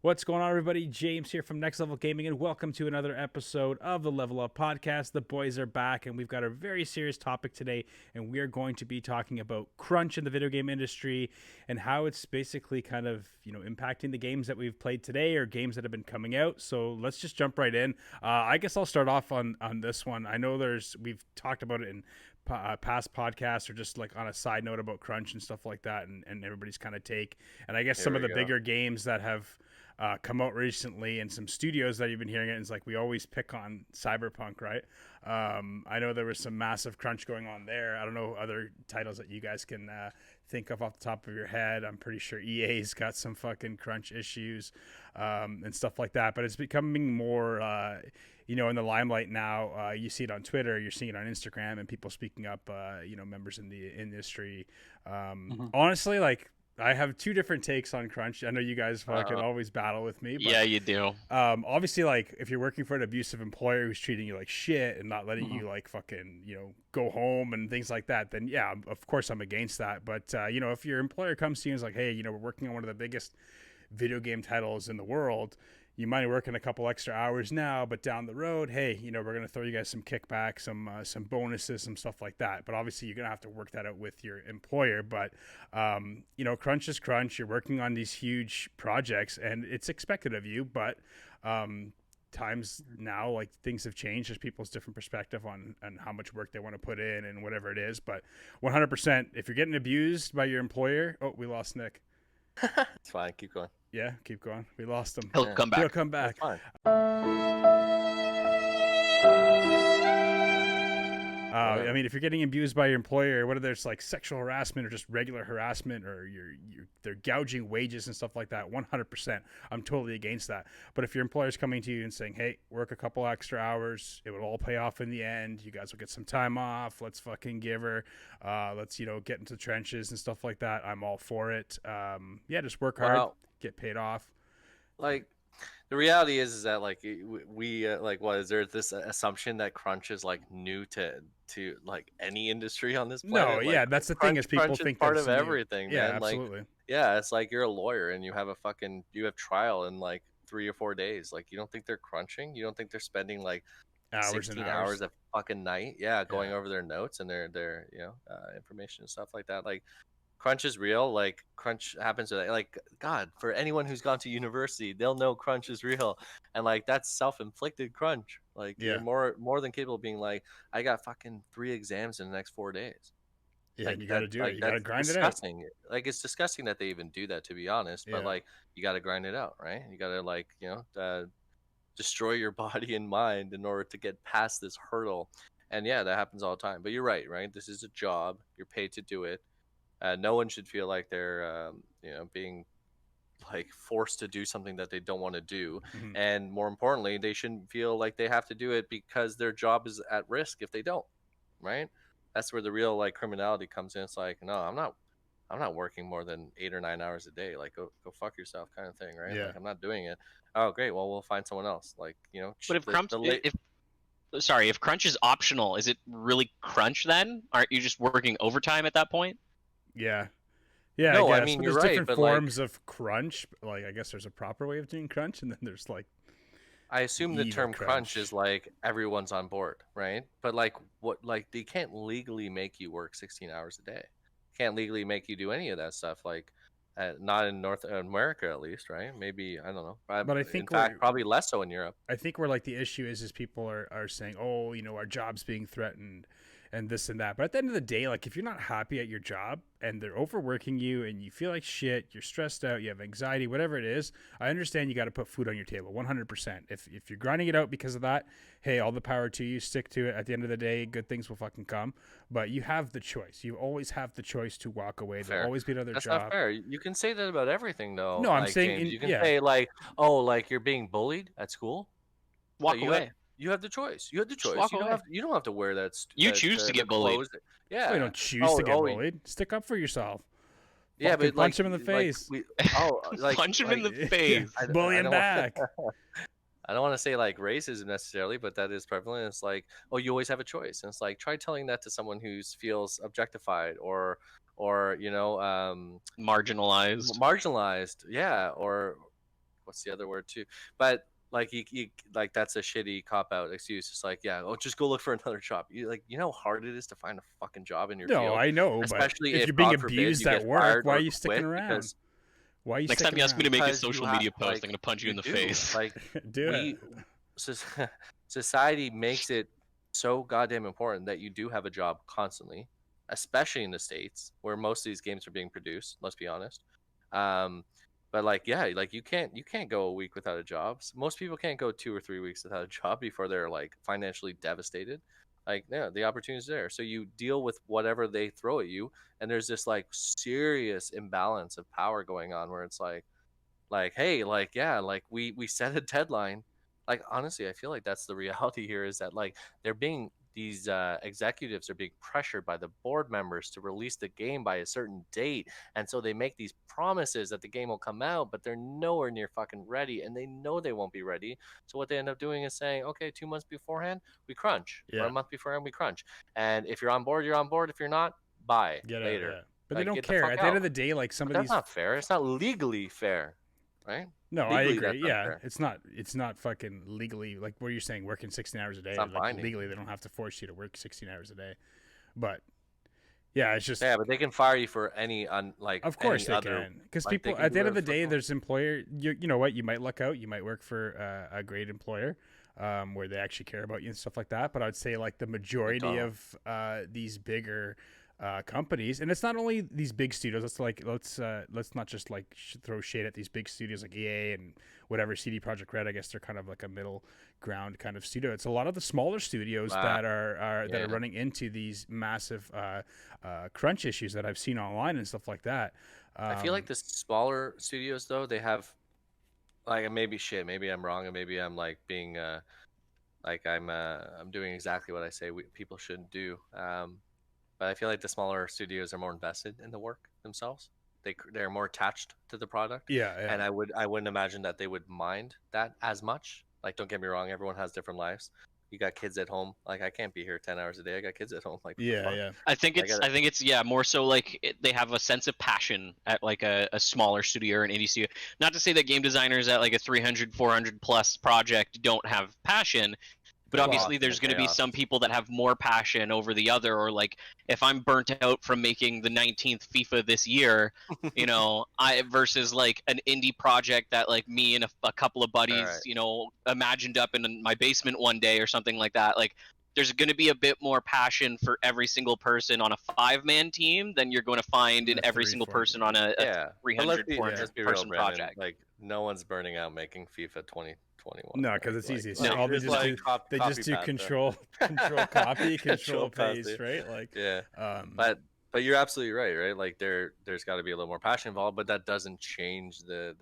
What's going on, everybody? James here from Next Level Gaming, and welcome to another episode of the Level Up Podcast. The boys are back, and we've got a very serious topic today, and we are going to be talking about crunch in the video game industry and how it's basically kind of, impacting the games that we've played today or games that have been coming out. So let's just jump right in. I guess I'll start off on this one. I know we've talked about it in past podcasts or just like on a side note about crunch and stuff like that, and everybody's kind of take. And I guess some of the bigger games that have come out recently and some studios that you've been hearing it. And it's like we always pick on Cyberpunk, right? I know there was some massive crunch going on there. I don't know other titles that you guys can think of off the top of your head. I'm pretty sure EA's got some fucking crunch issues and stuff like that. But it's becoming more, in the limelight now. You see it on Twitter, you're seeing it on Instagram, and people speaking up, members in the industry. Honestly, like, I have two different takes on crunch. I know you guys fucking always battle with me. But, yeah, you do. Obviously, like, if you're working for an abusive employer who's treating you like shit and not letting you, like, fucking, go home and things like that, then, yeah, of course I'm against that. But, if your employer comes to you and is like, hey, we're working on one of the biggest video game titles in the world, you might be working a couple extra hours now, but down the road, hey, we're going to throw you guys some kickback, some bonuses, some stuff like that. But obviously, you're going to have to work that out with your employer. But, crunch is crunch. You're working on these huge projects, and it's expected of you. But times now, like, things have changed. There's people's different perspective on how much work they want to put in and whatever it is. But 100%, if you're getting abused by your employer, oh, we lost Nick. It's fine. Keep going. Yeah, keep going. We lost him. He'll come back. He'll come back. Fine. I mean, if you're getting abused by your employer, whether it's like sexual harassment or just regular harassment, or they're gouging wages and stuff like that, 100%, I'm totally against that. But if your employer's coming to you and saying, hey, work a couple extra hours, it will all pay off in the end. You guys will get some time off. Let's fucking give her. Let's, get into the trenches and stuff like that. I'm all for it. Just work hard, get paid off. Like, the reality is that, like, we is there this assumption that crunch is like new to like any industry on this planet? No, like, yeah, that's the thing, is people crunch think is part that's of new. everything. Yeah, man. absolutely. Like, yeah, it's like you're a lawyer and you have trial in like 3 or 4 days. Like, you don't think they're crunching? You don't think they're spending like Hours 16 and hours a fucking night? Yeah, going over their notes and their information and stuff like that. Like, crunch is real. Like, crunch happens with, like, God, for anyone who's gone to university, they'll know crunch is real. And like, that's self-inflicted crunch. Like, you're more than capable of being like, I got fucking 3 exams in the next 4 days. Yeah, like, you got to do like, it. You got to grind disgusting. it out. Like, it's disgusting that they even do that, to be honest. But like, you got to grind it out, right? You got to, like, destroy your body and mind in order to get past this hurdle. And yeah, that happens all the time. But you're right? This is a job. You're paid to do it. No one should feel like they're, being like forced to do something that they don't want to do. And more importantly, they shouldn't feel like they have to do it because their job is at risk if they don't. Right? That's where the real, like, criminality comes in. It's like, no, I'm not working more than 8 or 9 hours a day. Like, go fuck yourself, kind of thing, right? Yeah. Like, I'm not doing it. Oh, great. Well, we'll find someone else. Like, But if crunch is optional, is it really crunch then? Aren't you just working overtime at that point? Yeah. No, I mean, but you're there's right. different But forms of crunch. Like, I guess there's a proper way of doing crunch, and then there's like. I assume the evil term crunch is like everyone's on board, right? But like, they can't legally make you work 16 hours a day. Can't legally make you do any of that stuff. Like, not in North America, at least, right? Maybe, I don't know. But I think, in fact, probably less so in Europe. I think where, like, the issue is people are saying, oh, our job's being threatened and this and that. But at the end of the day, like, if you're not happy at your job and they're overworking you and you feel like shit, you're stressed out, you have anxiety, whatever it is, I understand you got to put food on your table, 100%. If you're grinding it out because of that, hey, all the power to you, stick to it. At the end of the day, good things will fucking come. But you have the choice. You always have the choice to walk away. There'll always be another That's job. not fair. You can say that about everything, though. No, I'm like, saying James, you can say, like, oh, like, you're being bullied at school. Walk away. You have the choice. You have the choice. walk You don't have to wear that. You choose to get bullied. Clothes. Yeah. You don't choose to get bullied. Stick up for yourself. Yeah, Fucking but punch him in the face. Punch him in the face. Bully him back. I don't want to say like racism necessarily, but that is prevalent. It's like, oh, you always have a choice. And it's like, try telling that to someone who feels objectified or marginalized. Yeah, or what's the other word too? But like you like that's a shitty cop out excuse. It's like, yeah, oh, just go look for another job. You know how hard it is to find a fucking job in your No, field, I know, but especially if if you're being God forbid abused you at get work, fired why are or you sticking quit around? because Why are you Next time sticking you ask me to around? make a because social you media have post, like I'm gonna punch you you in the do face. like Do it. we society makes it so goddamn important that you do have a job constantly, especially in the States where most of these games are being produced, let's be honest. um but like, yeah, like you can't go a week without a job. Most people can't go 2 or 3 weeks without a job before they're like financially devastated. Like, yeah, the opportunity's there, so you deal with whatever they throw at you. And there's this like serious imbalance of power going on where it's like, hey, like, yeah, like we set a deadline. Like, honestly, I feel like that's the reality here, is that like they're being these executives are being pressured by the board members to release the game by a certain date. And so they make these promises that the game will come out, but they're nowhere near fucking ready, and they know they won't be ready. So what they end up doing is saying, okay, 2 months beforehand we crunch, or Yeah, a month beforehand we crunch. And if you're on board, you're on board. If you're not, bye get out. later. Yeah, but they Like, don't get the care. fuck At the end out. of the day, like some But of that's these. not fair. It's not legally fair, right? No, I Legally, agree. that's Yeah, unfair. it's not. It's not fucking legally like what you're saying. Working 16 hours a day. It's not Like binding. legally, they don't have to force you to work 16 hours a day. But yeah, it's just. Yeah, but they can fire you for any Of course any they other. can, because Like, they people can at do the end of whatever the the fuck day, they want. there's employer. You know what? You might luck out. You might work for a great employer, where they actually care about you and stuff like that. But I'd say like the majority of these bigger companies, and it's not only these big studios. Let's not just like throw shade at these big studios like EA and whatever CD Projekt Red. I guess they're kind of like a middle ground kind of studio. It's a lot of the smaller studios that are Yeah. running into these massive crunch issues that I've seen online and stuff like that. I feel like the smaller studios though, they have like, maybe maybe I'm wrong, and maybe I'm like being like I'm doing exactly what I say people shouldn't do. But I feel like the smaller studios are more invested in the work themselves. They're more attached to the product. Yeah, yeah. And I wouldn't imagine that they would mind that as much. Like, don't get me wrong, everyone has different lives. You got kids at home. Like, I can't be here 10 hours a day. I got kids at home. Like, what the fuck? Yeah. I think I it's gotta- yeah, more so like they have a sense of passion at like a smaller studio or an indie studio. Not to say that game designers at like a 300 400 plus project don't have passion, but They're obviously lost in there's the going to be chaos. some people that have more passion over the other. Or like, if I'm burnt out from making the 19th FIFA this year, you know, I versus like an indie project that like me and a couple of buddies, Alright. you know, imagined up in my basement one day or something like that. Like, there's going to be a bit more passion for every single person on a 5-man team than you're going to find in A every 3, single 4. person on a Yeah. But 300 Yeah. 400 let's be real, person Brandon. project. Like, no one's burning out making FIFA 2021. No, because it's easy. It's just No. all they it's just like do. cop- They copy just do pasta. control copy, control paste, paste, right? Like, yeah. but But you're absolutely right? Like, there's got to be a little more passion involved, but that doesn't change the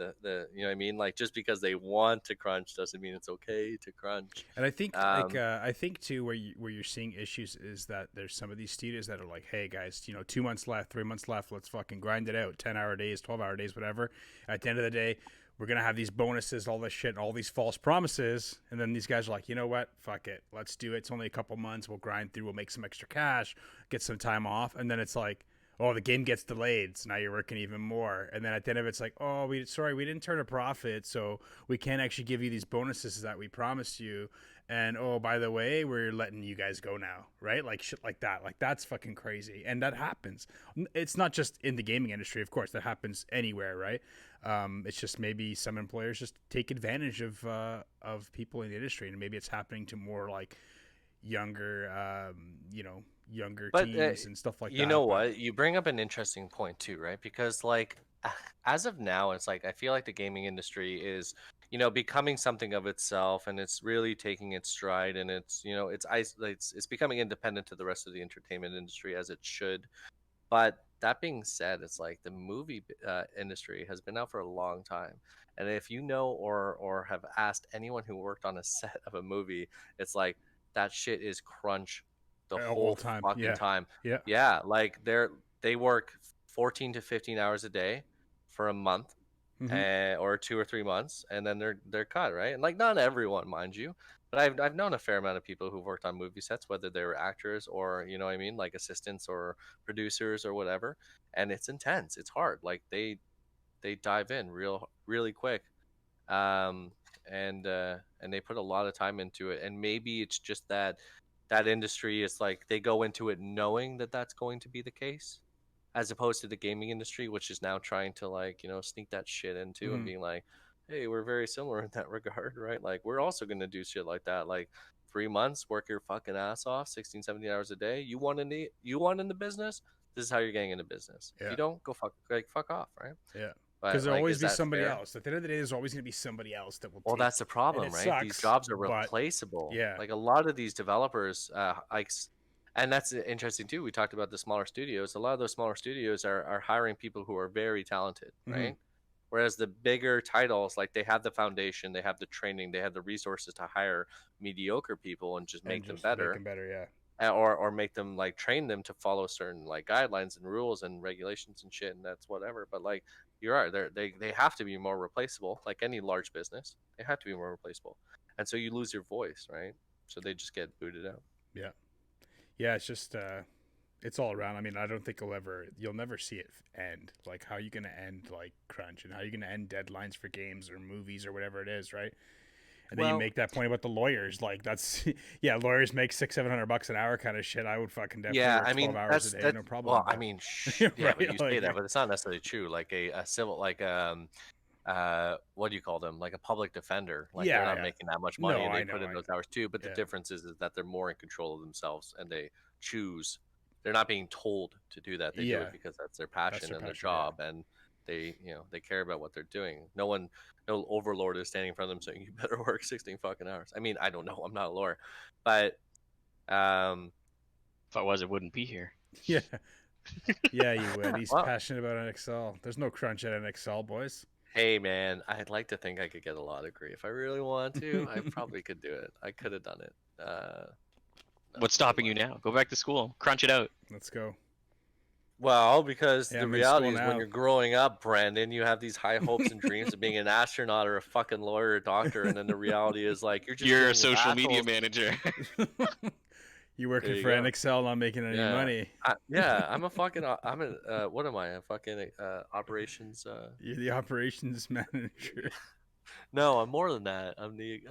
you know what I mean? Like, just because they want to crunch doesn't mean it's okay to crunch. and I think I think too where you're seeing issues is that there's some of these studios that are like, hey guys, 2 months left, 3 months left, let's fucking grind it out, 10-hour days, 12-hour days, whatever. At the end of the day, we're gonna have these bonuses, all this shit, and all these false promises, and then these guys are like, you know what, fuck it, let's do it. It's only a couple months, we'll grind through, we'll make some extra cash, get some time off, and then it's like, oh, the game gets delayed, so now you're working even more. And then at the end of it, it's like, oh, we didn't turn a profit, so we can't actually give you these bonuses that we promised you. And oh, by the way, we're letting you guys go now, right? Like shit like that. Like, that's fucking crazy, and that happens. It's not just in the gaming industry, of course. That happens anywhere, right? It's just maybe some employers just take advantage of people in the industry, and maybe it's happening to more like younger, younger But teams and stuff like that. you know what? You bring up an interesting point too, right? Because like, as of now, it's like I feel like the gaming industry is, becoming something of itself, and it's really taking its stride, and it's, it's becoming independent to the rest of the entertainment industry, as it should. But that being said, it's like the movie industry has been out for a long time, and if you know or have asked anyone who worked on a set of a movie, it's like that shit is crunch the All whole time. fucking Yeah. time. Yeah. Yeah, like they work 14 to 15 hours a day for a month, or 2 or 3 months, and then they're cut, right? And like, not everyone, mind you, but I've known a fair amount of people who've worked on movie sets, whether they were actors or, you know what I mean, like assistants or producers or whatever. And it's intense. It's hard. Like, they dive in really quick. And they put a lot of time into it. And maybe it's just that industry is like they go into it knowing that that's going to be the case, as opposed to the gaming industry, which is now trying to like sneak that shit into and being like, hey, we're very similar in that regard, right? Like we're also going to do shit like that, like 3 months, work your fucking ass off, 16 17 hours a day. You want in the business, this is how you're getting into business. If you don't, go fuck off, right? Yeah. But Because there'll like, always is be that somebody fair? else. At the end of the day, there's always going to be somebody else that will Well, take. that's the problem, it right? sucks, These jobs are but replaceable. yeah. Like a lot of these developers, and that's interesting too. We talked about the smaller studios. A lot of those smaller studios are hiring people who are very talented, right? Whereas the bigger titles, like they have the foundation, they have the training, they have the resources to hire mediocre people and just make them better. Make them better, yeah. Or make them like train them to follow certain like guidelines and rules and regulations and shit, and that's whatever. But like you're right, they have to be more replaceable. Like any large business, they have to be more replaceable, and so you lose your voice, right? So they just get booted out. Yeah, yeah. It's just it's all around. I mean, I don't think you'll never see it end. Like, how are you gonna end like crunch, and how are you gonna end deadlines for games or movies or whatever it is, right? And then you make that point about the lawyers. Like, that's yeah, lawyers make $600-700 an hour kind of shit. I would fucking definitely work 12 hours a day, no problem. Well, I mean, yeah, right? but you say that, but it's not necessarily true. Like a civil, like what do you call them? Like a public defender. Like they're not making that much money, and they put in those hours too. But the difference is that they're more in control of themselves, and they choose. They're not being told to do that. They do it because that's their passion and their job, and they they care about what they're doing. No overlord is standing in front of them saying you better work 16 fucking hours. I mean, I don't know, I'm not a lawyer, but if I was, I wouldn't be here. Yeah. Yeah, you would. He's passionate about NXL. There's no crunch at NXL, boys. Hey man, I'd like to think I could get a law degree if I really want to. I probably could do it. I could have done it. What's stopping you now? Go back to school, crunch it out. Let's go. Well, because the reality is when you're growing up, Brandon, you have these high hopes and dreams of being an astronaut or a fucking lawyer or doctor, and then the reality is like you're a social media manager. You working for NXL, not making any money. I'm a fucking. What am I? A fucking operations. You're the operations manager. No, I'm more than that. I'm the.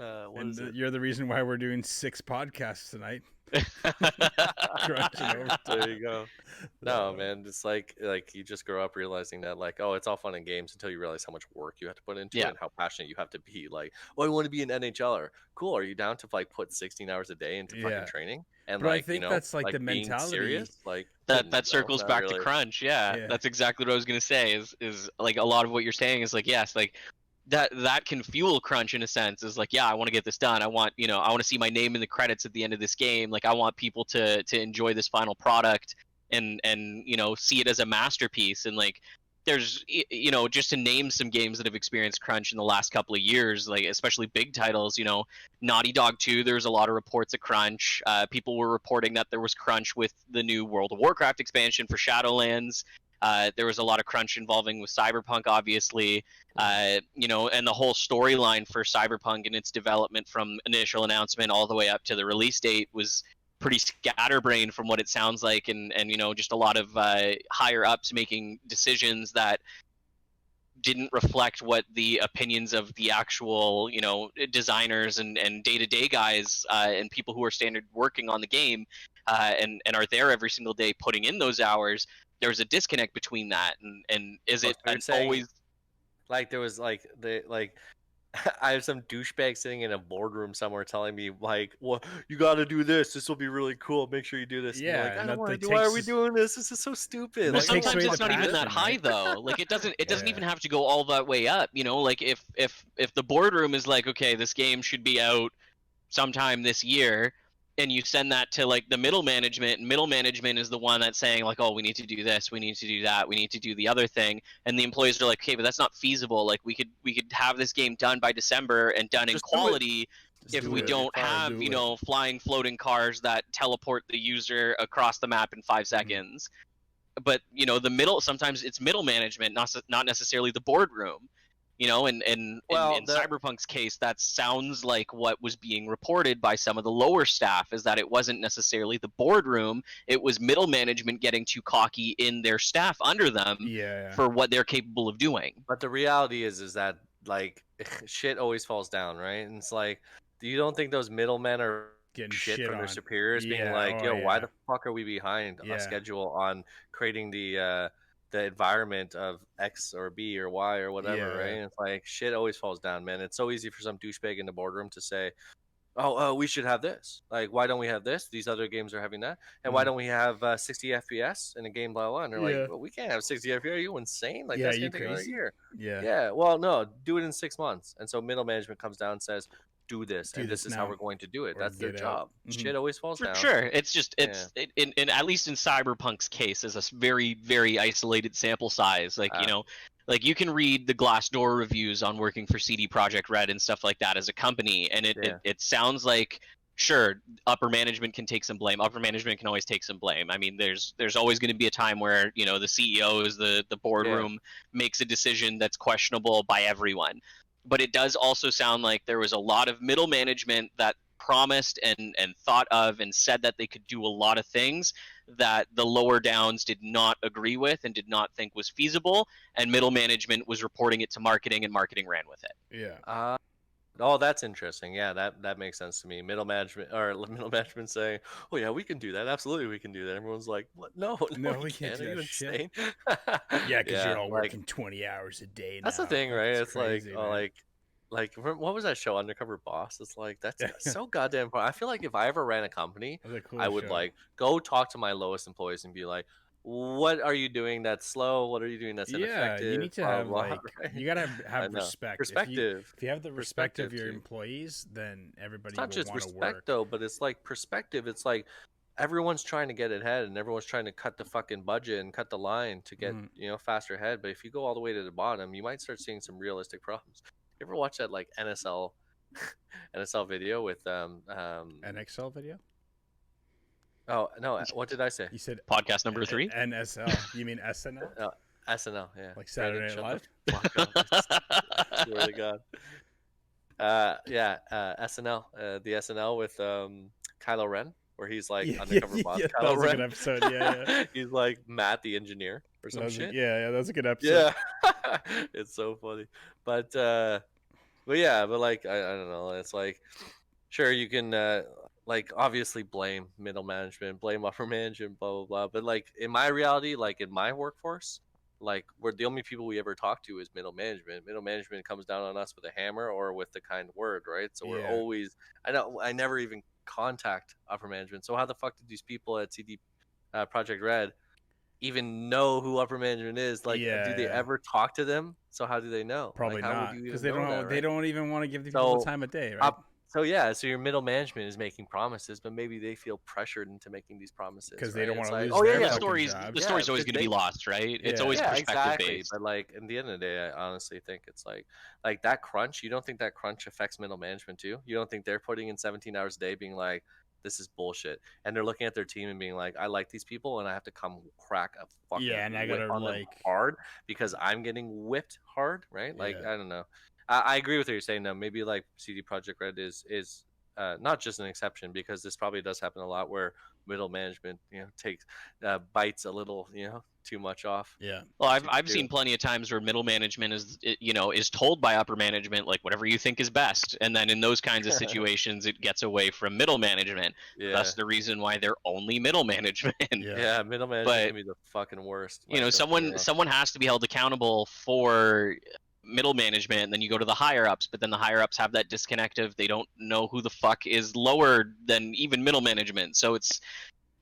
You're the reason why we're doing 6 podcasts tonight. There you go. No, man, it's like you just grow up realizing that like, oh, it's all fun and games until you realize how much work you have to put into it and how passionate you have to be. Like, oh, I want to be an NHLer. Cool. Are you down to like put 16 hours a day into fucking training? And but I think that's like the mentality. Serious? Like that circles back to crunch. Yeah, that's exactly what I was gonna say. Is like a lot of what you're saying is like, yes, like that can fuel crunch in a sense. Is like, yeah, I want to get this done. I want I want to see my name in the credits at the end of this game. Like, I want people to enjoy this final product and see it as a masterpiece. And like, there's just to name some games that have experienced crunch in the last couple of years, like especially big titles. Naughty Dog 2, there's a lot of reports of crunch. People were reporting that there was crunch with the new World of Warcraft expansion for Shadowlands. There was a lot of crunch involving with Cyberpunk, obviously, and the whole storyline for Cyberpunk and its development from initial announcement all the way up to the release date was pretty scatterbrained from what it sounds like, and just a lot of higher ups making decisions that didn't reflect what the opinions of the actual designers and day-to-day guys and people who are standard working on the game and are there every single day putting in those hours. There's a disconnect between that, and is it always like there was like I have some douchebag sitting in a boardroom somewhere telling me like, well, you got to do this. This will be really cool. Make sure you do this. Yeah, like, I don't want to do. Why are we doing this? This is so stupid. Well, sometimes it's not even that high though. Like it doesn't even have to go all that way up. Like if the boardroom is like, okay, this game should be out sometime this year, and you send that to like the middle management, and middle management is the one that's saying like, oh, we need to do this, we need to do that, we need to do the other thing, and the employees are like, okay, but that's not feasible. Like we could have this game done by December and done in quality if we don't have flying floating cars that teleport the user across the map in 5 seconds. But the middle, sometimes it's middle management, not necessarily the boardroom. In Cyberpunk's case, that sounds like what was being reported by some of the lower staff, is that it wasn't necessarily the boardroom, it was middle management getting too cocky in their staff under them for what they're capable of doing. But the reality is that like shit always falls down, right? And it's like, you don't think those middlemen are Getting shit shit from their on. superiors, being Yeah. like, Oh yo, why yeah. the fuck are we behind a Yeah. schedule on creating the environment of X or B or Y or whatever, right? Yeah. And it's like, shit always falls down, man. It's so easy for some douchebag in the boardroom to say, oh, we should have this. Like, why don't we have this? These other games are having that. And why don't we have 60 FPS in a game, blah, blah. And they're like, Yeah. well, we can't have 60 FPS. Are you insane? Like, Yeah. that's You going to take another crazy? year. Yeah. Yeah. Well, no, do it in 6 months. And so middle management comes down and says, do this. Do And this this is how now, we're going to do it. or That's their get out. job. Mhm. Shit always falls For down. sure. It's just, Yeah. in at least in Cyberpunk's case, is a very, very isolated sample size. Like, you know, like you can read the Glassdoor reviews on working for CD Projekt Red and stuff like that as a company, and it sounds like, sure, upper management can take some blame. Upper management can always take some blame. I mean, there's always going to be a time where, you know, the CEO is the boardroom makes a decision that's questionable by everyone. But it does also sound like there was a lot of middle management that promised and thought of and said that they could do a lot of things that the lower downs did not agree with and did not think was feasible, and middle management was reporting it to marketing, and marketing ran with it. Yeah. Oh, that's interesting. Yeah, that makes sense to me. Middle management saying, "Oh yeah, we can do that. Absolutely, we can do that." Everyone's like, "What? No, No, we we can't can't. do Are you that shit." insane?" Yeah, because you're all like, working 20 hours a day now. that's the thing, right? It's crazy, like, oh, man. what was that show, Undercover Boss? It's like, that's Yeah. so goddamn fun. I feel like if I ever ran a company, That was a cool I would show. like go talk to my lowest employees and be like, "What are you doing that's slow? What are you doing that's Yeah, ineffective?" you need to Blah, have blah, like right? you gotta I have know. respect. Perspective. If you have the respect of Perspective, your too. employees, then everybody It's not will just want to respect work. though, but it's like perspective. It's like everyone's trying to get ahead and everyone's trying to cut the fucking budget and cut the line to get, Mhm. faster ahead. But if you go all the way to the bottom, you might start seeing some realistic problems. You ever watch that like NSL NSL video with An Excel video? oh no, what did I say? You said Podcast number 3? NSL. You mean SNL? SNL, yeah. Like Saturday Night Live? Fuck up. I swear to God. SNL. The SNL with Kylo Ren, where he's like undercover boss. Yeah, Kylo that was Ren. a good episode. Yeah. He's like Matt the engineer or some shit. Yeah, that was a good episode. Yeah. It's so funny. But like I don't know. It's like, sure, you can like obviously blame middle management, blame upper management, blah blah blah. But like in my reality, like in my workforce, like we're the only people we ever talk to is middle management. Middle management comes down on us with a hammer or with the kind word, right? So we're always, I never even contact upper management. So how the fuck did these people at CD Project Red even know who upper management is? Like, do they ever talk to them? So how do they know? Probably like, how not, would you because even they don't. know that, right? They don't even want to give the people the time of day, right? So your middle management is making promises, but maybe they feel pressured into making these promises because right? they don't want to lose. The story's always going to be lost, right? It's always perspective based. But like in the end of the day, I honestly think it's like that crunch. You don't think that crunch affects middle management too? You don't think they're putting in 17 hours a day, being like, this is bullshit, and they're looking at their team and being like, I like these people, and I have to come crack a fucking and I gotta on them hard because I'm getting whipped hard, right? Like I don't know. I agree with what you're saying though. Maybe like CD Projekt Red is not just an exception, because this probably does happen a lot where middle management takes bites a little too much off. Yeah. Well, I've seen plenty of times where middle management is told by upper management like whatever you think is best, and then in those kinds of situations it gets away from middle management. That's the reason why they're only middle management. Middle management can be the fucking worst. Someone has to be held accountable for middle management, and then you go to the higher ups, but then the higher ups have that disconnect of they don't know who the fuck is lower than even middle management. So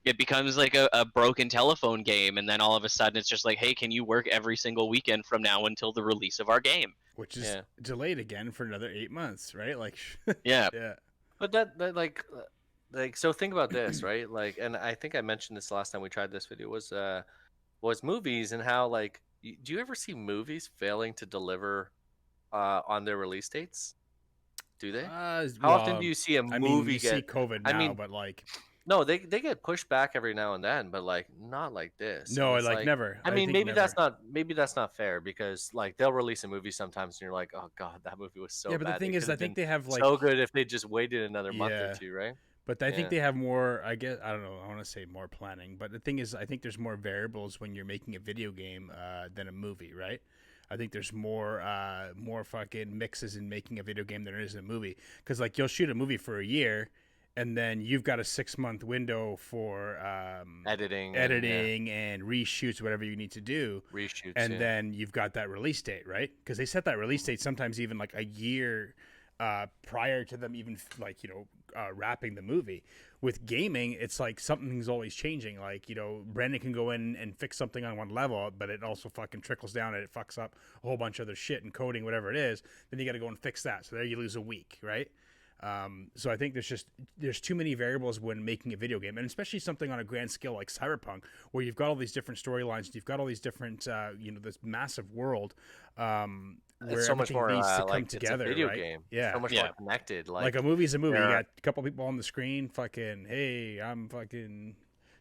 it becomes like a broken telephone game, and then all of a sudden it's just like, hey, can you work every single weekend from now until the release of our game, which is delayed again for another 8 months, right? Like yeah but that like so think about this, right? Like, and I think I mentioned this last time we tried this video, was movies, and how like, do you ever see movies failing to deliver on their release dates? Do they? How often do you see a movie get? See COVID now, but like, no, they get pushed back every now and then, but like not like this. No, like never. I mean, maybe that's not fair, because like they'll release a movie sometimes, and you're like, oh god, that movie was so bad. Yeah, but the thing is, I think they have like so good if they just waited another month or two, right? But I think they have more, I guess, I don't know, I want to say more planning. But the thing is, I think there's more variables when you're making a video game than a movie, right? I think there's more fucking mixes in making a video game than there is in a movie. Because like you'll shoot a movie for a year, and then you've got a 6-month window for editing and reshoots, whatever you need to do. Reshoots, and then you've got that release date, right? Because they set that release date sometimes even like a year prior to them even like wrapping the movie. With gaming, it's like something's always changing. Like Brandon can go in and fix something on one level, but it also fucking trickles down and it fucks up a whole bunch of other shit and coding, whatever it is. Then you got to go and fix that. So there you lose a week, right? So I think there's too many variables when making a video game, and especially something on a grand scale like Cyberpunk, where you've got all these different storylines, you've got all these different, this massive world, where it's so much more needs to come like together, it's a video right? game. Yeah, so much more connected. Like a movie's a movie. You got a couple people on the screen, fucking, hey, I'm fucking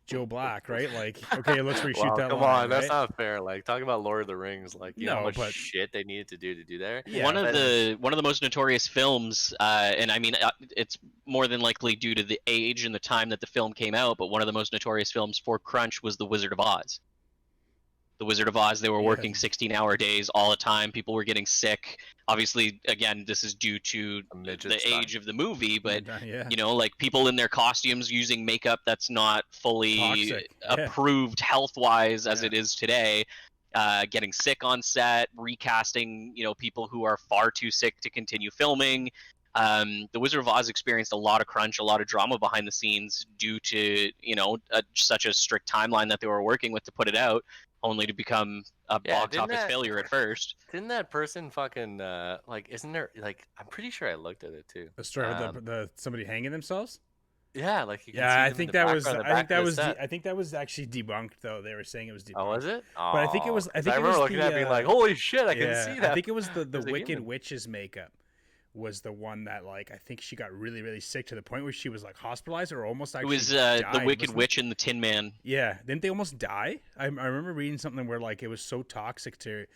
Joe Black, right? Like, okay, let's reshoot that. Come line, on, that's right? not fair. Like, talking about Lord of the Rings, like how much shit they needed to do there. Yeah, one of the most notorious films, and I mean it's more than likely due to the age and the time that the film came out, but one of the most notorious films for crunch was The Wizard of Oz. The Wizard of Oz, they were working 16-hour days all the time. People were getting sick. Obviously, again, this is due to the age of the movie, but like people in their costumes using makeup that's not fully approved health-wise as it is today, getting sick on set, recasting, people who are far too sick to continue filming. The Wizard of Oz experienced a lot of crunch, a lot of drama behind the scenes due to, such a strict timeline that they were working with to put it out, only to become a box office failure at first. Didn't that person fucking isn't there I'm pretty sure I looked at it too. The story of the somebody hanging themselves. Yeah, like you can I see think that was I think that was actually debunked though. They were saying it was debunked. Oh, was it? But I think it was. I remember looking at it being like, holy shit, I can see that. I think it was the Wicked Witch's makeup. Was the one that I think she got really, really sick to the point where she was hospitalized or almost actually. It was died, the Wicked Witch and the Tin Man. Yeah, didn't they almost die? I remember reading something where it was so toxic to her.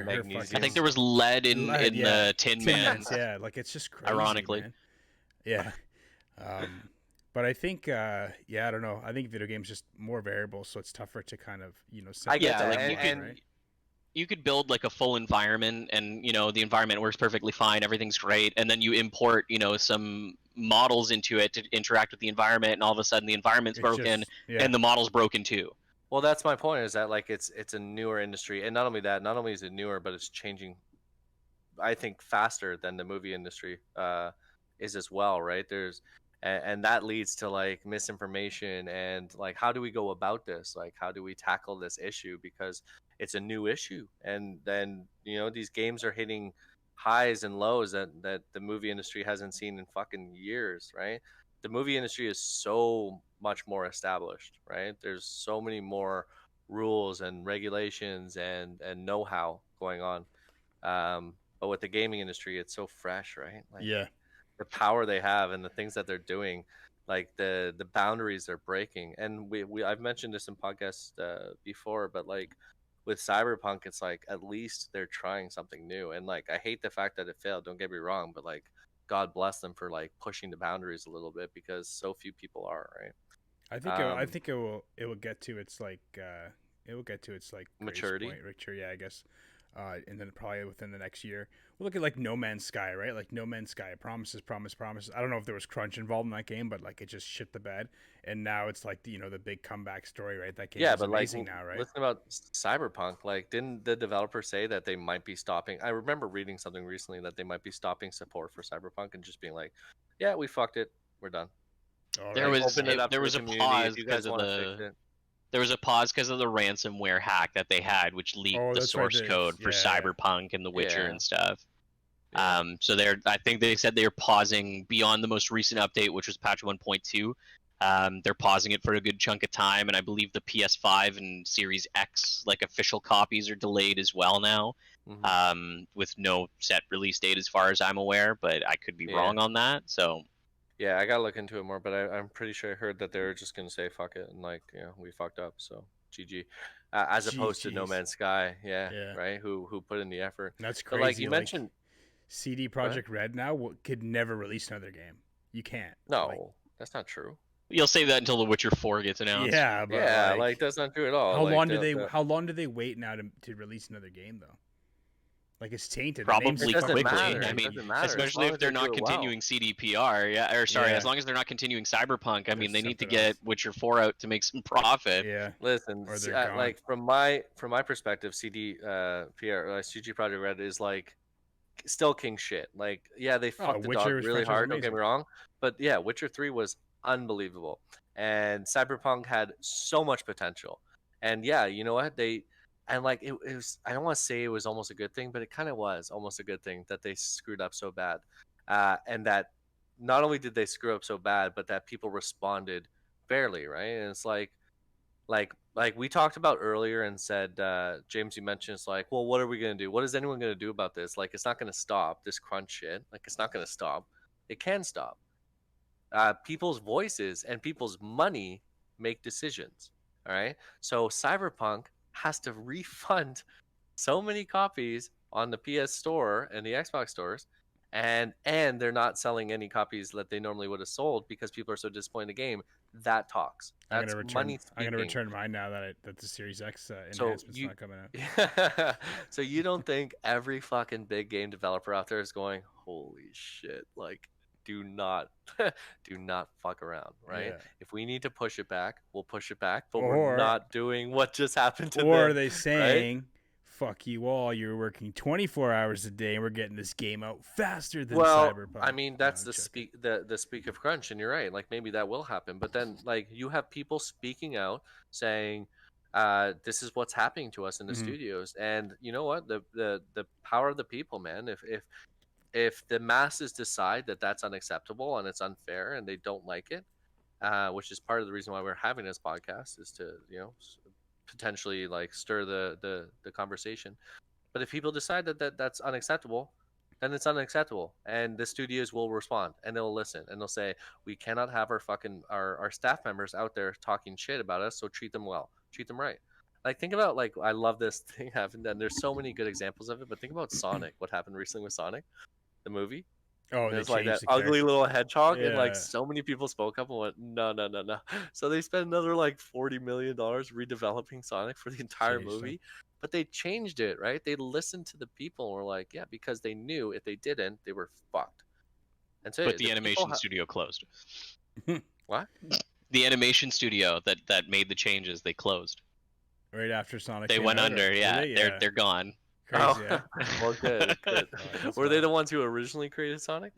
I think there was lead in the Tin Man. Yeah, it's just crazy. Ironically, man. Yeah. But I think, I don't know. I think video games just more variables, so it's tougher to kind of set. I get that. Right? You could build a full environment and the environment works perfectly fine, everything's great, and then you import some models into it to interact with the environment, and all of a sudden the environment's broken and the model's broken too. Well, that's my point, is that it's a newer industry, and not only is it newer, but it's changing, I think, faster than the movie industry is as well, right? And that leads to misinformation and how do we go about this? How do we tackle this issue? Because it's a new issue, and then these games are hitting highs and lows that the movie industry hasn't seen in fucking years, right? The movie industry is so much more established, right? There's so many more rules and regulations and know-how going on, but with the gaming industry, it's so fresh, right? The power they have and the things that they're doing, the boundaries they're breaking. And I've mentioned this in podcasts before, but with Cyberpunk, it's at least they're trying something new. And I hate the fact that it failed, don't get me wrong, but God bless them for pushing the boundaries a little bit, because so few people are, right? I think it will get to its maturity point, I guess. And then probably within the next year, we'll look at No Man's Sky, right? No Man's Sky promises. I don't know if there was crunch involved in that game, but it just shit the bed. And now it's the big comeback story, right? That game is amazing now, right? Listen about Cyberpunk. Didn't the developer say that they might be stopping? I remember reading something recently that they might be stopping support for Cyberpunk and just being yeah, we fucked it, we're done. There was a pause because of the. There was a pause because of the ransomware hack that they had, which leaked the source code for Cyberpunk and The Witcher and stuff. Yeah. So I think they said they're pausing beyond the most recent update, which was patch 1.2. They're pausing it for a good chunk of time, and I believe the PS5 and Series X official copies are delayed as well now, with no set release date as far as I'm aware. But I could be wrong on that. So. Yeah, I gotta look into it more, but I'm pretty sure I heard that they're just gonna say fuck it and we fucked up, so GG, as opposed to No Man's Sky, right? Who put in the effort. That's crazy. But you mentioned, CD Projekt Red now could never release another game. You can't. No, that's not true. You'll save that until The Witcher 4 gets announced. Yeah, but that's not true at all. How long do they wait now to release another game though? Like it's tainted. Probably quickly. Matter. I mean, especially if they're not continuing CDPR. Yeah, or sorry, as long as they're not continuing Cyberpunk. I mean, they need to get Witcher 4 out to make some profit. Yeah. Listen, like from my perspective, CG Projekt Red is like still king shit. Like, yeah, they fucked the dog really hard. Don't get me wrong, but yeah, Witcher 3 was unbelievable, and Cyberpunk had so much potential. And yeah, you know what like it was. I don't want to say it was almost a good thing, but it kind of was almost a good thing that they screwed up so bad, and that not only did they screw up so bad, but that people responded fairly, right? And it's like we talked about earlier and said, James, you mentioned it's like, well, what are we gonna do? What is anyone gonna do about this? Like, it's not gonna stop this crunch shit. Like, it's not gonna stop. It can stop. People's voices and people's money make decisions. All right. So Cyberpunk has to refund so many copies on the PS Store and the Xbox stores, and they're not selling any copies that they normally would have sold because people are so disappointed in the game. That talks. That's money speaking. I'm gonna return mine now that the Series X enhancement's not coming out. So you don't think every fucking big game developer out there is going, holy shit, like, do not fuck around, right? Yeah. If we need to push it back, we'll push it back, but we're not doing what just happened to them. Or are they saying, right? Fuck you all, you're working 24 hours a day and we're getting this game out faster than Cyberpunk. I mean, that's the speak of crunch, and you're right. Like, maybe that will happen, but then like you have people speaking out saying, this is what's happening to us in the studios. And you know what? The power of the people, man. If the masses decide that that's unacceptable and it's unfair and they don't like it, which is part of the reason why we're having this podcast, is to, you know, potentially like stir the conversation. But if people decide that's unacceptable, then it's unacceptable, and the studios will respond and they'll listen and they'll say, we cannot have our staff members out there talking shit about us, so treat them well, treat them right. Like, think about, like, I love this thing happened, and there's so many good examples of it, but think about Sonic, what happened recently with Sonic, the movie. Oh, there's like that ugly little hedgehog, and like so many people spoke up and went, no. So they spent another like $40 million redeveloping Sonic for the entire movie, but they changed it, right? They listened to the people and were like, yeah, because they knew if they didn't, they were fucked. And so, but the animation studio closed. What? The animation studio that made the changes, they closed right after Sonic. They went under. Yeah, they're gone. Crazy, well, good. Were they the ones who originally created Sonic?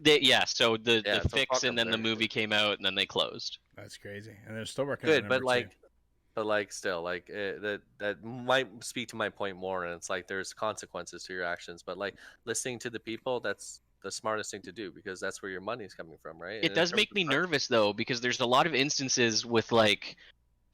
So the fix, and then the movie came out, and then they closed. That's crazy, and they're still working. Good, but still, that might speak to my point more. And it's like there's consequences to your actions, but like listening to the people, that's the smartest thing to do, because that's where your money is coming from, right? It does make me nervous though, because there's a lot of instances with like,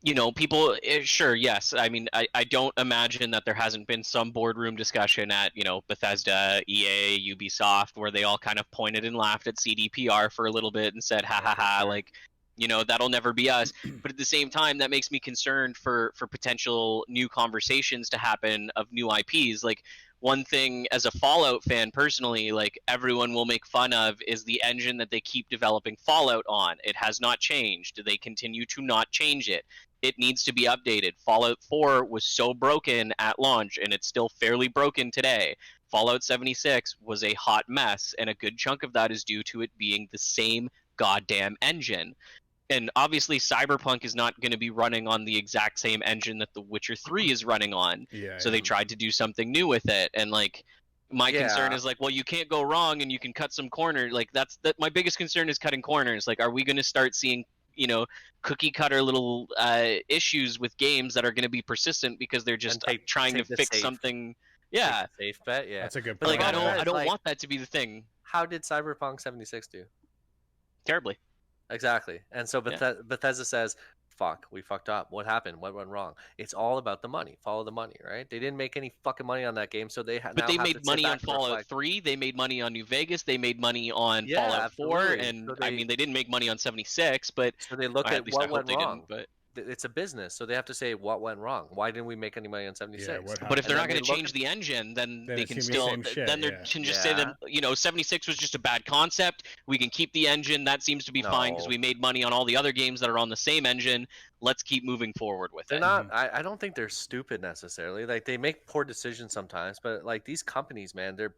you know, people, sure, yes. I mean, I don't imagine that there hasn't been some boardroom discussion at, you know, Bethesda, EA, Ubisoft, where they all kind of pointed and laughed at CDPR for a little bit and said, ha ha ha, like, you know, that'll never be us. But at the same time, that makes me concerned for potential new conversations to happen of new IPs. Like, one thing as a Fallout fan personally, like, everyone will make fun of is the engine that they keep developing Fallout on. It has not changed. They continue to not change it. It needs to be updated. Fallout 4 was so broken at launch, and it's still fairly broken today. Fallout 76 was a hot mess, and a good chunk of that is due to it being the same goddamn engine. And obviously Cyberpunk is not going to be running on the exact same engine that The Witcher 3 is running on. So they tried to do something new with it. And like, my concern is like, well, you can't go wrong and you can cut some corners. Like, that's my biggest concern is cutting corners. Like, are we going to start seeing, you know, cookie cutter little issues with games that are going to be persistent because they're just trying to fix something? Yeah. Safe bet. Yeah. That's a good point. But like, I don't like, want that to be the thing. How did Cyberpunk 76 do? Terribly. Exactly. And so Bethesda says, fuck, we fucked up. What happened? What went wrong? It's all about the money. Follow the money, right? They didn't make any fucking money on that game, so they But they made money on Fallout 3. They made money on New Vegas. They made money on Fallout 4. And, so I mean, they didn't make money on 76, but... So they look at what went wrong. it's a business, so they have to say what went wrong. Why didn't we make any money on 76? But if they're not going to change the engine, then they can still. Then they can just say that 76 was just a bad concept. We can keep the engine. That seems to be fine because we made money on all the other games that are on the same engine. Let's keep moving forward with it. They're not. I don't think they're stupid necessarily. Like they make poor decisions sometimes, but like these companies, man, they're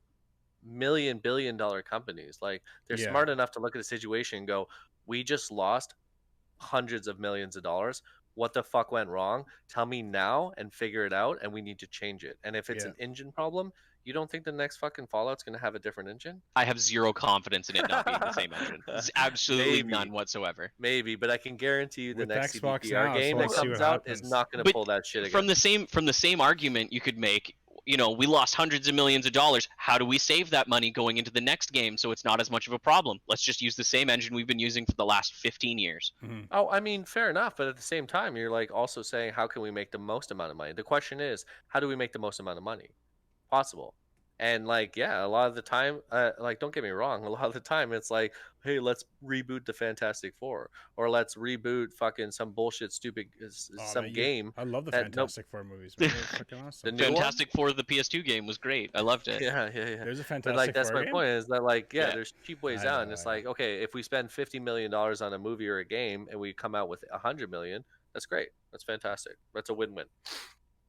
billion-dollar companies. Like they're smart enough to look at the situation and go, we just lost hundreds of millions of dollars. What the fuck went wrong? Tell me now and figure it out, and we need to change it. And if it's an engine problem, you don't think the next fucking Fallout's going to have a different engine? I have zero confidence in it not being the same engine. There's absolutely none whatsoever. Maybe, but I can guarantee you the next CDPR game that comes out is not going to pull that shit again. From the same argument you could make, we lost hundreds of millions of dollars. How do we save that money going into the next game so it's not as much of a problem? Let's just use the same engine we've been using for the last 15 years. Oh, I mean, fair enough. But at the same time, you're like also saying, how can we make the most amount of money? The question is, how do we make the most amount of money possible? And like, yeah, a lot of the time, like, don't get me wrong, a lot of the time it's like, hey, let's reboot the Fantastic Four, or let's reboot fucking some bullshit, stupid game. I love the Fantastic Four movies. Man. They're fucking awesome. The Fantastic Four, the PS2 game was great. I loved it. Yeah. There's a Fantastic Four. But like, that's my game? point. Is that like, there's cheap ways out, and it's like, okay, if we spend $50 million on a movie or a game, and we come out with $100 million, that's great. That's fantastic. That's a win-win.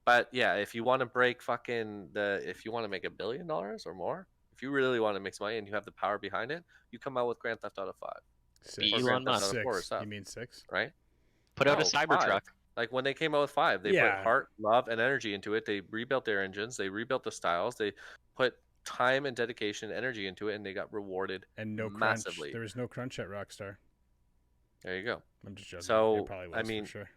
But yeah, if you want to break if you want to make $1 billion or more, if you really want to make some money and you have the power behind it, you come out with Grand Theft Auto 5. Elon Musk. 6. You mean 6? Right? Put out a Cybertruck. Like when they came out with 5, they put heart, love, and energy into it. They rebuilt their engines. They rebuilt the styles. They put time and dedication and energy into it, and they got rewarded massively. Crunch. There was no crunch at Rockstar. There you go. I'm just joking. So, probably was, I mean, for sure.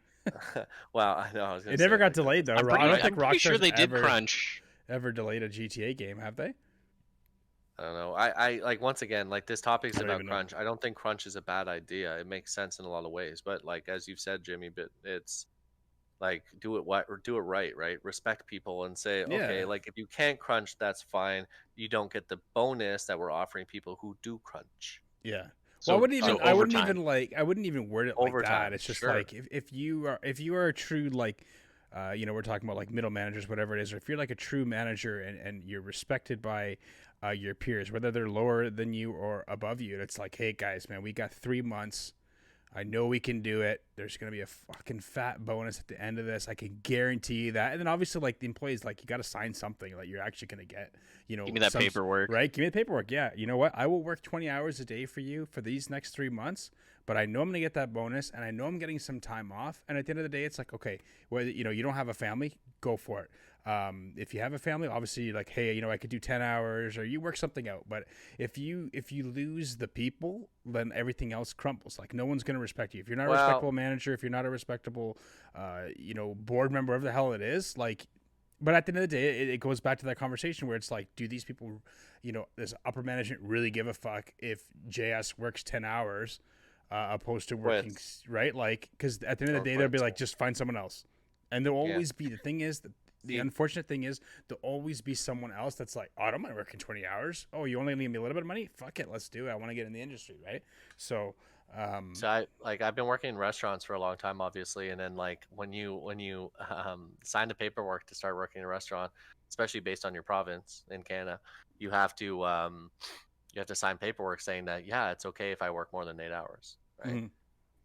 Wow, I know. It never got delayed though. I don't think Rockstar sure they did crunch. Ever delayed a GTA game, have they? I don't know. I like, once again, like, this topic is about crunch. I don't think crunch is a bad idea. It makes sense in a lot of ways, but like as you've said, Jimmy, but it's like do it right? Respect people and say, okay, like if you can't crunch, that's fine. You don't get the bonus that we're offering people who do crunch. Yeah. So, well, I wouldn't even word it like that. It's just like if you are a true, like, we're talking about like middle managers, whatever it is, or if you're like a true manager and you're respected by your peers, whether they're lower than you or above you, it's like, hey guys, man, we got 3 months. I know we can do it. There's going to be a fucking fat bonus at the end of this. I can guarantee you that. And then obviously, like, the employees, like, you got to sign something that you're actually going to get, give me that paperwork. Right? Give me the paperwork. Yeah. You know what? I will work 20 hours a day for you for these next 3 months, but I know I'm going to get that bonus and I know I'm getting some time off. And at the end of the day, it's like, okay, whether, you don't have a family, go for it. If you have a family, obviously you're like, hey, I could do 10 hours or you work something out. But if you lose the people, then everything else crumbles. Like no one's going to respect you. If you're not a respectable manager, if you're not a respectable, board member, whatever the hell it is, like, but at the end of the day, it goes back to that conversation where it's like, do these people, does upper management really give a fuck if JS works 10 hours opposed to working, right? Like, because at the end of the day, they'll be like, just find someone else. And there'll always be, the thing is, the unfortunate thing is there'll always be someone else that's like, oh, I don't mind working 20 hours. Oh, you only need me a little bit of money? Fuck it, let's do it. I want to get in the industry, right? So, I've been working in restaurants for a long time, obviously, and then like when you sign the paperwork to start working in a restaurant, especially based on your province in Canada, you have to sign paperwork saying that it's okay if I work more than 8 hours, right? Mm-hmm.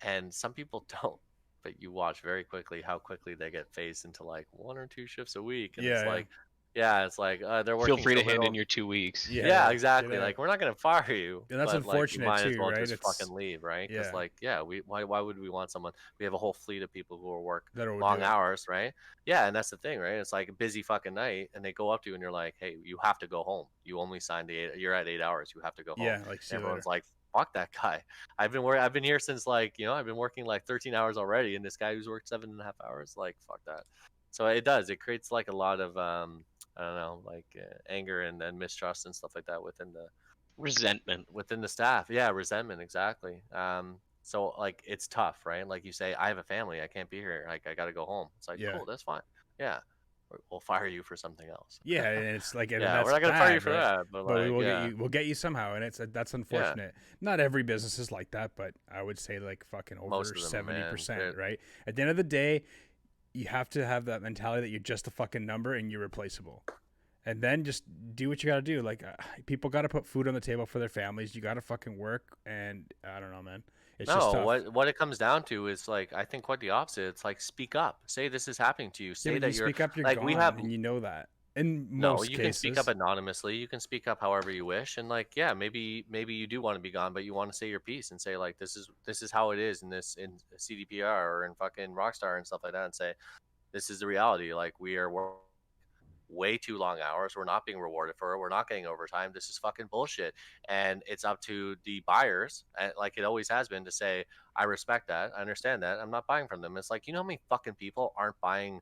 And some people don't. But you watch very quickly how quickly they get phased into like 1 or 2 shifts a week, and it's like they're working. Feel free to hand in your 2 weeks. Yeah, exactly. Like we're not gonna fire you. And that's unfortunate like, you might too, as well right? just fucking leave, right? Because why would we want someone? We have a whole fleet of people who work long hours, right? Yeah, and that's the thing, right? It's like a busy fucking night, and they go up to you, and you're like, hey, you have to go home. You only signed you're at 8 hours. You have to go home. Yeah, like everyone's like, fuck that guy. I've been here since like, I've been working like 13 hours already, and this guy who's worked 7.5 hours, like, fuck that. So it creates like a lot of I don't know, like anger and mistrust and stuff like that within the resentment within the staff. Yeah, resentment, exactly. So like it's tough, right? Like you say, I have a family, I can't be here, like I gotta go home. It's like, cool, that's fine. Yeah, we'll fire you for something else. Yeah, and it's like, and Yeah, that's we're not gonna bad, fire you for right? that, but like, we will yeah, we'll get you somehow, and that's unfortunate. Not every business is like that, but I would say like fucking over most of them, 70%, right? At the end of the day, you have to have that mentality that you're just a fucking number and you're replaceable. And then just do what you got to do. Like, people got to put food on the table for their families. You got to fucking work. And I don't know, man. It's just tough. What it comes down to is like, I think quite the opposite. It's like, speak up. Say this is happening to you. Say that you're speak up. You're like, gone, we have, and you know that. In no, most you cases. can speak up anonymously. You can speak up however you wish. And like, yeah, maybe you do want to be gone, but you want to say your piece and say like, this is how it is in CDPR or in fucking Rockstar and stuff like that, and say, this is the reality. Like, we are way too long hours. We're not being rewarded for it. We're not getting overtime. This is fucking bullshit. And it's up to the buyers, like it always has been, to say, I respect that. I understand that. I'm not buying from them. It's like, you know how many fucking people aren't buying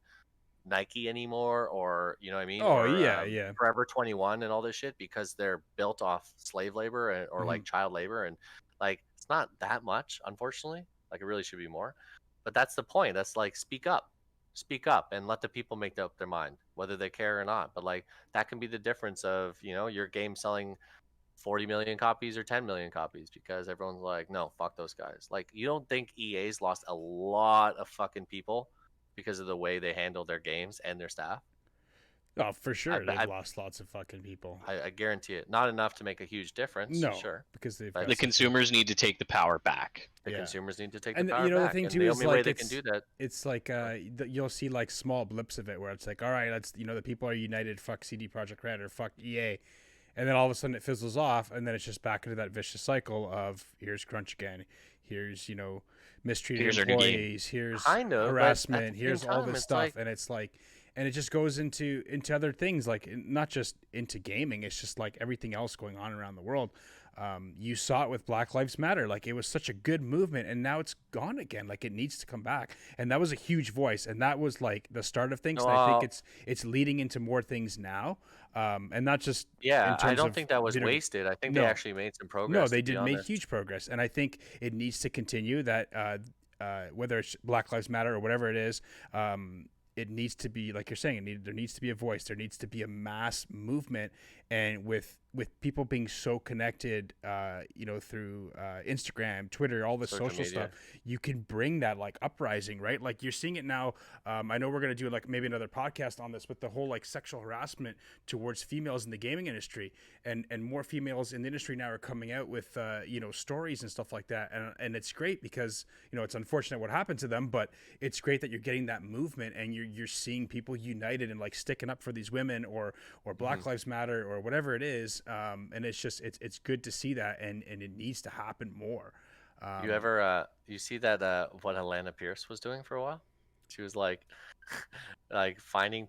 Nike anymore, or you know what I mean? Oh, or, yeah. Forever 21 and all this shit, because they're built off slave labor or like child labor, and like, it's not that much, unfortunately. Like, it really should be more. But that's the point. That's like, speak up and let the people make up their mind whether they care or not. But like, that can be the difference of, you know, your game selling 40 million copies or 10 million copies, because everyone's like, no, fuck those guys. Like, you don't think EA's lost a lot of fucking people because of the way they handle their games and their staff? Oh, for sure. They've lost lots of fucking people. I guarantee it. Not enough to make a huge difference. No, sure, because the consumers need to take the power back. The consumers need to take the power back. And the thing too the is only like, way they can do that. It's like you'll see like small blips of it where it's like, all right, let's, the people are united. Fuck CD Projekt Red or fuck EA, and then all of a sudden it fizzles off, and then it's just back into that vicious cycle of, here's crunch again. Here's mistreated employees. Here's harassment. Here's all this stuff, like, and it's like. And it just goes into other things, like not just into gaming. It's just like everything else going on around the world. You saw it with Black Lives Matter. Like, it was such a good movement, and now it's gone again. Like, it needs to come back. And that was a huge voice, and that was like the start of things. And I think it's leading into more things now, and not just I don't think that was wasted. I think they actually made some progress. No, they did make huge progress, and I think it needs to continue. That whether it's Black Lives Matter or whatever it is. It needs to be, like you're saying, there needs to be a voice. There needs to be a mass movement, and with people being so connected, through Instagram, Twitter, all the social stuff, you can bring that like uprising, right? Like, you're seeing it now. I know we're gonna do like maybe another podcast on this, but the whole like sexual harassment towards females in the gaming industry, and more females in the industry now are coming out with stories and stuff like that, and it's great because it's unfortunate what happened to them, but it's great that you're getting that movement and you're seeing people united and like sticking up for these women or Black Lives Matter or whatever it is. And it's just it's good to see that, and it needs to happen more. You ever you see that what Alana Pierce was doing for a while? She was like like finding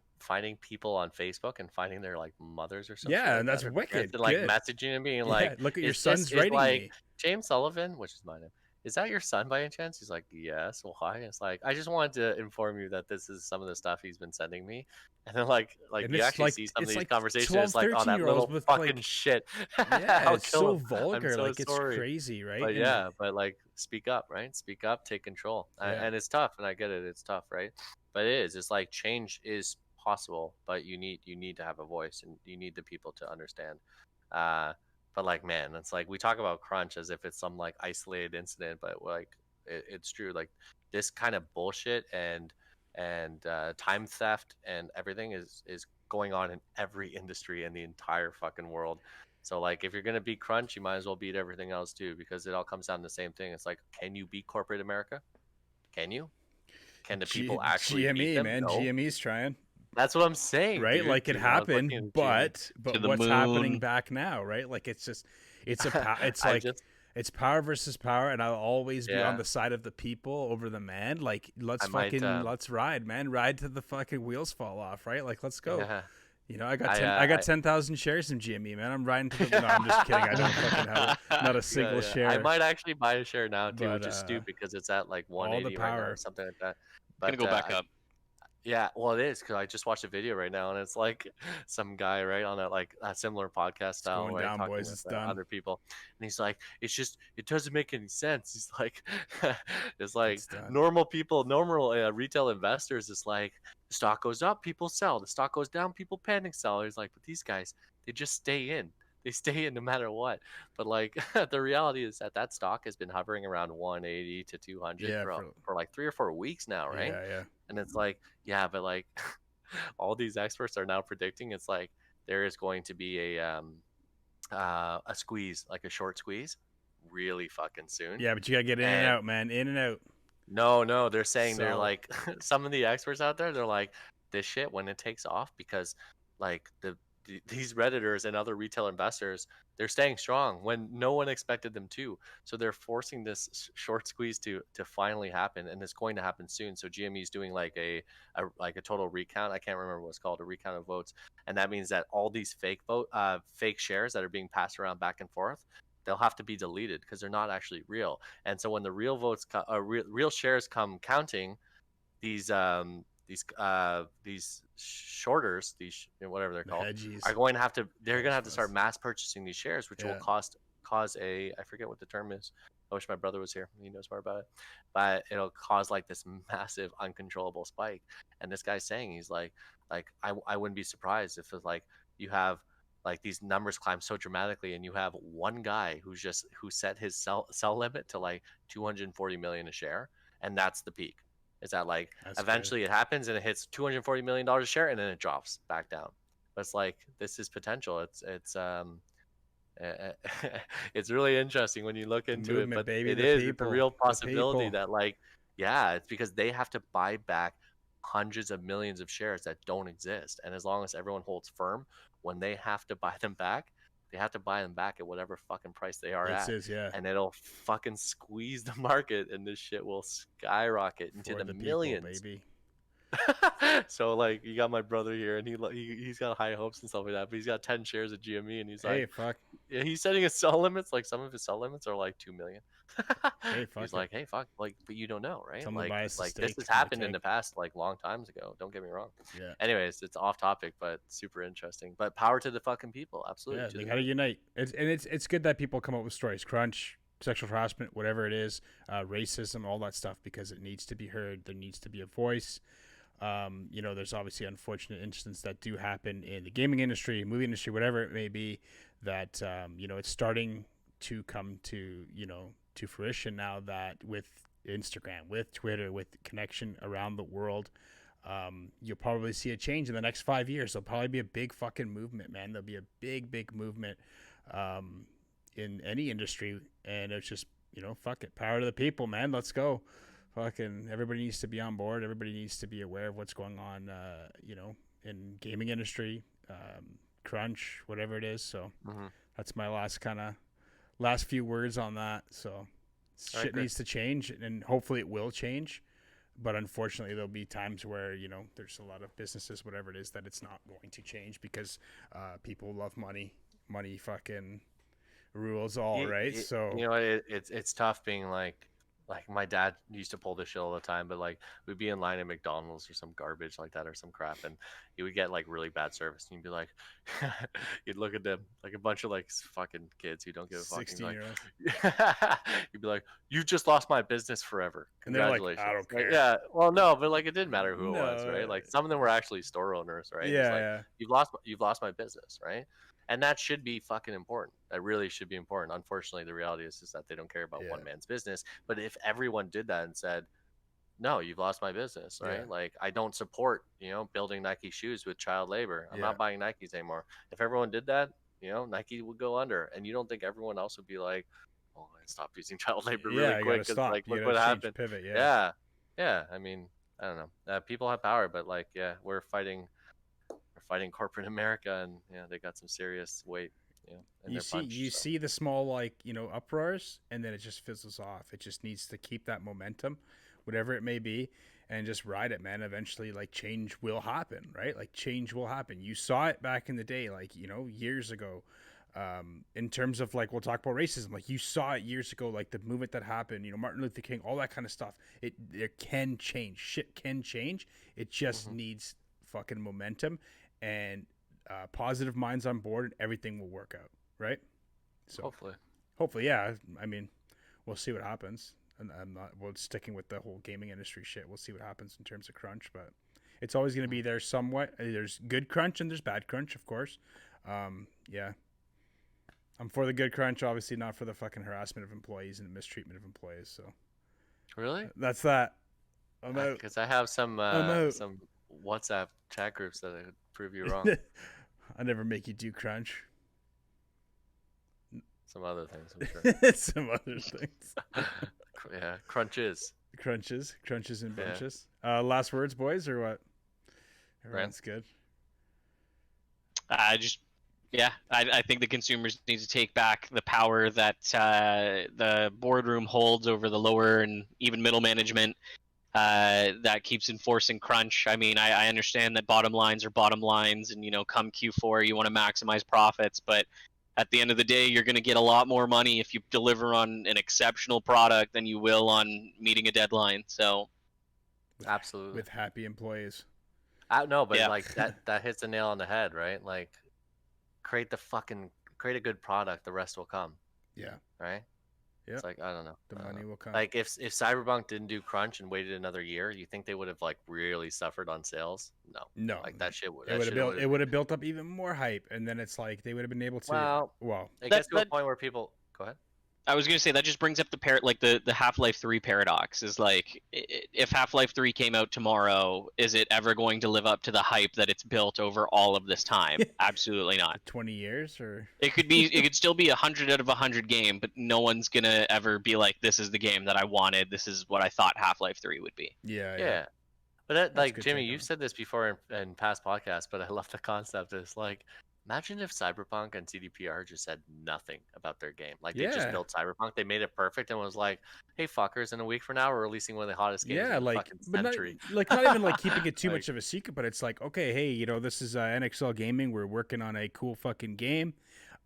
people on Facebook and finding their like mothers or something. Yeah, like and that's that, wicked. And, like, messaging and being like, look at your son's writing like, me. James Sullivan, which is my name. Is that your son by any chance? He's like, yes. Why? It's like, I just wanted to inform you that this is some of the stuff he's been sending me. And then like you actually see some of these conversations like on that little fucking shit. Yeah, it's so vulgar. So like, sorry. It's crazy, right? But but like, speak up, right? Speak up, take control. And it's tough, and I get it. It's tough, right? But it is. It's like, change is possible, but you need to have a voice, and you need the people to understand. But like, man, it's like, we talk about crunch as if it's some like isolated incident, but like, it's true. Like, this kind of bullshit and time theft and everything is going on in every industry in the entire fucking world. So like, if you're gonna beat crunch, you might as well beat everything else too, because it all comes down to the same thing. It's like, can you beat corporate America? Can you? Can the people actually GME, beat them? man? No. GME's trying. That's what I'm saying, right? Dude. Like, it happened, but what's happening back now, right? Like, it's it's power versus power, and I'll always be on the side of the people over the man. Like, let's ride, man. Ride till the fucking wheels fall off, right? Like, let's go. Yeah. I got 10,000 shares in GME, man. I'm riding to the. No, I'm just kidding. I don't fucking have not a single share. I might actually buy a share now too, which is stupid because it's at like 180 right now or something like that. But gonna go back up. Yeah, well, it is because I just watched a video right now, and it's like some guy, right, on a similar podcast It's style, going right, down, talking boys. with It's done. other people, and he's like, it doesn't make any sense. He's like, it's like It's done. normal people, normal retail investors, is like the stock goes up, people sell. The stock goes down, people panic sell. He's like, but these guys, they just stay in. They stay in no matter what. But like the reality is that stock has been hovering around 180 to 200 Yeah, for like 3 or 4 weeks now, right? yeah. And it's like, yeah, but like all these experts are now predicting it's like there is going to be a squeeze, like a short squeeze, really fucking soon. Yeah, but you gotta get in and out, man. In and out. No, they're saying they're So like some of the experts out there, they're like this shit when it takes off because like these redditors and other retail investors, they're staying strong when no one expected them to. So they're forcing this short squeeze to finally happen, and it's going to happen soon. So GME is doing like a total recount. I can't remember what it's called, a recount of votes, and that means that all these fake shares that are being passed around back and forth, they'll have to be deleted because they're not actually real. And so when the real votes, real shares come counting, these shorters, whatever they're called, hedgies. are going to have to, they're going to have to start mass purchasing these shares, which will cause a, I forget what the term is. I wish my brother was here. He knows more about it. But it'll cause like this massive uncontrollable spike. And this guy's saying, he's like I wouldn't be surprised if it's like you have like these numbers climb so dramatically and you have one guy who set his sell limit to like 240 million a share, and that's the peak. Is that like eventually it happens and it hits $240 million a share and then it drops back down. But it's like, this is potential. It's really interesting when you look into it, but it's a real possibility that like, yeah, it's because they have to buy back hundreds of millions of shares that don't exist. And as long as everyone holds firm, when they have to buy them back, they have to buy them back at whatever fucking price they are at. And it'll fucking squeeze the market, and this shit will skyrocket into the millions. People, baby. So like, you got my brother here, and he's got high hopes and stuff like that, but he's got 10 shares of GME, and he's like, hey, fuck. Yeah, he's setting his sell limits. Like some of his sell limits are like 2 million. Hey, fuck. He's like, hey, fuck, like, but you don't know, right? Someone like this has happened in the past, like long times ago. Don't get me wrong. Yeah. Anyways, it's off topic, but super interesting. But power to the fucking people, absolutely. Yeah, they gotta unite. It's good that people come up with stories. Crunch, sexual harassment, whatever it is, racism, all that stuff, because it needs to be heard. There needs to be a voice. There's obviously unfortunate incidents that do happen in the gaming industry, movie industry, whatever it may be, that it's starting to come to fruition now, that with Instagram, with Twitter, with connection around the world, you'll probably see a change in the next 5 years. There'll probably be a big fucking movement, man. There'll be a big movement in any industry, and it's just, fuck it, power to the people, man. Let's go. Fucking everybody needs to be on board. Everybody needs to be aware of what's going on, in gaming industry, crunch, whatever it is. So that's my last few words on that. So shit needs to change, and hopefully it will change. But unfortunately, there'll be times where, there's a lot of businesses, whatever it is, that it's not going to change because people love money. Money fucking rules all, right? So it's tough being like my dad used to pull this shit all the time, but like we'd be in line at McDonald's or some garbage like that or some crap, and you would get like really bad service, and you'd be like, you'd look at them like a bunch of like fucking kids who don't give a fuck. You'd be like, you just lost my business forever. Congratulations. And they're like, I don't care. Yeah, well, no, but like it didn't matter who it was, right? Like some of them were actually store owners, right? Yeah, You've lost my business, right? And that should be fucking important. That really should be important. Unfortunately, the reality is that they don't care about one man's business. But if everyone did that and said, no, you've lost my business, right? Yeah. Like, I don't support, building Nike shoes with child labor. I'm not buying Nikes anymore. If everyone did that, Nike would go under. And you don't think everyone else would be like, oh, I stopped using child labor really quick because, like, look what happened. Pivot, yeah. I mean, I don't know. People have power, but, like, we're fighting corporate America, and they got some serious weight. You see the small uproars, and then it just fizzles off. It just needs to keep that momentum, whatever it may be, and just ride it, man. Eventually, change will happen, right? Change will happen. You saw it back in the day, years ago. In terms of like, we'll talk about racism. Like you saw it years ago, like the movement that happened, you know, Martin Luther King, all that kind of stuff. It can change. Shit can change. It just needs fucking momentum and positive minds on board, and everything will work out, right? So hopefully, yeah. I mean, we'll see what happens. And I'm not sticking with the whole gaming industry shit. We'll see what happens in terms of crunch, but it's always going to be there somewhat. There's good crunch and there's bad crunch, of course. Yeah. I'm for the good crunch, obviously not for the fucking harassment of employees and mistreatment of employees. So, really, that's that. I'm out. Because I have some WhatsApp chat groups that I could prove you wrong. I never make you do crunch. Some other things, I'm sure. Some other things. Yeah, crunches and bunches. Yeah. Last words, boys, or what? Everyone's good. I think the consumers need to take back the power that the boardroom holds over the lower and even middle management that keeps enforcing crunch. I mean, I understand that bottom lines are bottom lines, and, you know, come Q4, you want to maximize profits, but at the end of the day, you're going to get a lot more money if you deliver on an exceptional product than you will on meeting a deadline. So, absolutely, with happy employees. No, but like that hits the nail on the head, right? Like, create a good product, the rest will come. Yeah. Right. Yeah. It's like, I don't know. The money will come. Like if Cyberpunk didn't do crunch and waited another year, you think they would have like really suffered on sales? No. Like that shit would. It would have built up even more hype, and then it's like they would have been able to. Well, it gets to a point where people. Go ahead. I was gonna say that just brings up the Half-Life 3 paradox. Is like, if Half-Life 3 came out tomorrow, is it ever going to live up to the hype that it's built over all of this time? Absolutely not. 20 years, or it could still be 100 out of 100 game, but no one's gonna ever be like, this is the game that I wanted. This is what I thought Half-Life 3 would be. Yeah. But that, like, Jimmy, you've said this before in past podcasts, but I love the concept. It's like, imagine if Cyberpunk and CDPR just said nothing about their game. Like, they just built Cyberpunk, they made it perfect, and was like, hey, fuckers, in a week from now, we're releasing one of the hottest games in the fucking century. Not even, like, keeping it too much of a secret, but it's like, okay, hey, you know, this is NXL Gaming. We're working on a cool fucking game.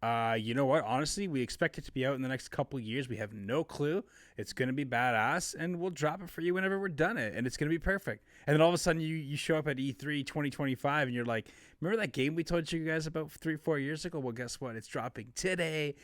You know what? Honestly, we expect it to be out in the next couple of years. We have no clue. It's going to be badass, and we'll drop it for you whenever we're done it, and it's going to be perfect. And then all of a sudden, you show up at E3 2025, and you're like, remember that game we told you guys about 3-4 years ago? Well, guess what? It's dropping today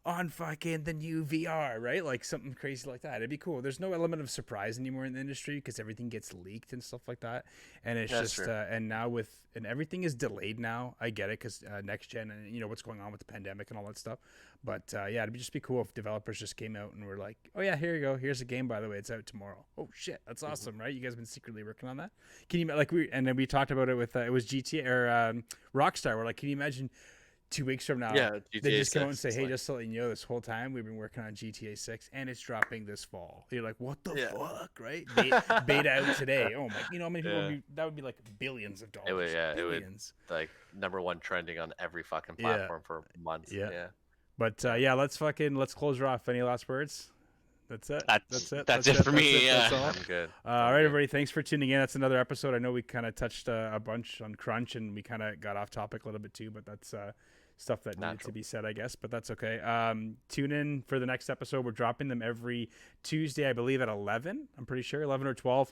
on fucking the new VR, right? Like something crazy like that. It'd be cool. There's no element of surprise anymore in the industry because everything gets leaked and stuff like that. And it's just and now and everything is delayed now. I get it because next gen and, you know, what's going on with the pandemic and all that stuff. But yeah, it'd just be cool if developers just came out and were like, oh yeah, here you go. Here's a game, by the way. It's out tomorrow. Oh shit, that's awesome, right? You guys have been secretly working on that. Can you and then we talked about it with it was GTA or Rockstar. We're like, can you imagine 2 weeks from now, they just come out and say, hey, just so you know, this whole time we've been working on GTA 6 and it's dropping this fall. You're like, what the fuck, right? Beta out today. Oh my, you know how many people that would be like billions of dollars. It would like #1 trending on every fucking platform for months. Yeah. But let's close her off. Any last words? That's it. That's it for me. That's all. I'm good. All right, everybody. Thanks for tuning in. That's another episode. I know we kind of touched a bunch on crunch and we kind of got off topic a little bit too, but that's stuff that needed to be said, I guess, but that's okay. Tune in for the next episode. We're dropping them every Tuesday, I believe, at 11. I'm pretty sure 11 or 12.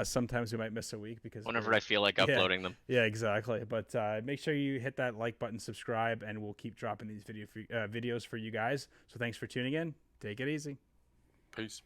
Sometimes we might miss a week because whenever I feel like uploading them. Yeah, exactly. But make sure you hit that like button, subscribe, and we'll keep dropping these videos for you guys. So thanks for tuning in. Take it easy. Peace.